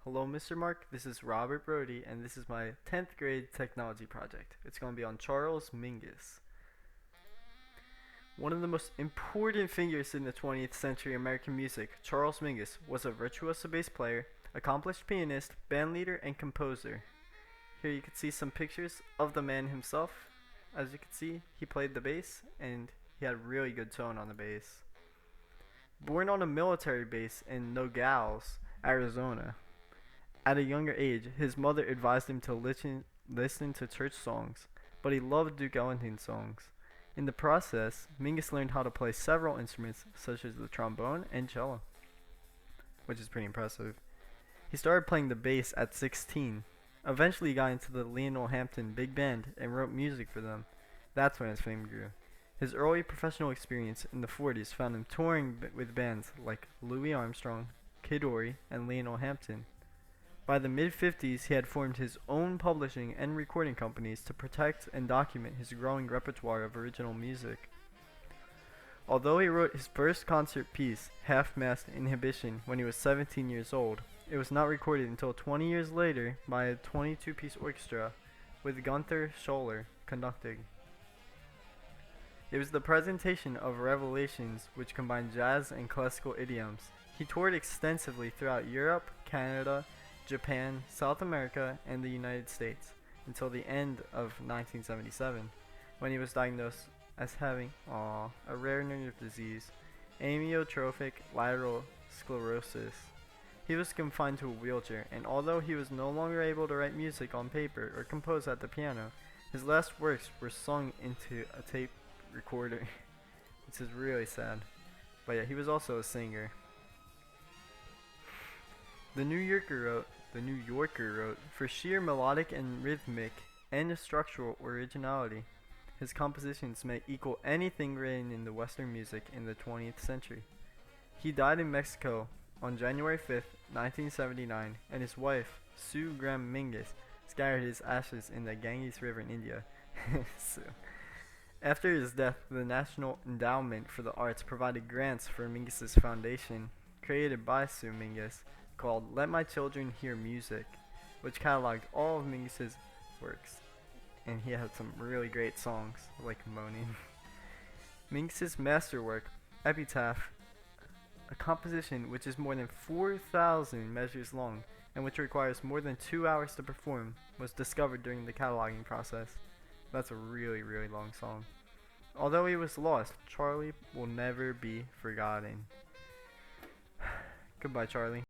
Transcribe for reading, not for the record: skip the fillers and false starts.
Hello, Mr. Mark. This is Robert Brody, and this is my 10th grade technology project. It's going to be on Charles Mingus. One of the most important figures in the 20th century American music, Charles Mingus was a virtuoso bass player, accomplished pianist, bandleader, and composer. Here you can see some pictures of the man himself. As you can see, he played the bass, and he had really good tone on the bass. Born on a military base in Nogales, Arizona, at a younger age, his mother advised him to listen to church songs, but he loved Duke Ellington songs. In the process, Mingus learned how to play several instruments, such as the trombone and cello, which is pretty impressive. He started playing the bass at 16. Eventually, he got into the Lionel Hampton Big Band and wrote music for them. That's when his fame grew. His early professional experience in the 40s found him touring with bands like Louis Armstrong, Kid Ory, and Lionel Hampton. By the mid-50s, he had formed his own publishing and recording companies to protect and document his growing repertoire of original music. Although he wrote his first concert piece, Half-Mast Inhibition, when he was 17 years old, it was not recorded until 20 years later by a 22-piece orchestra with Gunther Schuller conducting. It was the presentation of Revelations which combined jazz and classical idioms. He toured extensively throughout Europe, Canada, Japan, South America, and the United States until the end of 1977, when he was diagnosed as having a rare nerve disease, amyotrophic lateral sclerosis. He was confined to a wheelchair, and although he was no longer able to write music on paper or compose at the piano, his last works were sung into a tape recorder, which is really sad. But yeah, he was also a singer. The New Yorker wrote, for sheer melodic and rhythmic and structural originality, his compositions may equal anything written in the Western music in the 20th century. He died in Mexico on January 5th, 1979, and his wife, Sue Graham Mingus, scattered his ashes in the Ganges River in India. After his death, the National Endowment for the Arts provided grants for Mingus's foundation, created by Sue Mingus, called Let My Children Hear Music, which cataloged all of Mingus's works. And he had some really great songs, like Moaning. Mingus's masterwork, Epitaph, a composition which is more than 4,000 measures long and which requires more than 2 hours to perform, was discovered during the cataloging process. That's a really, really long song. Although he was lost, Charlie will never be forgotten. Goodbye, Charlie.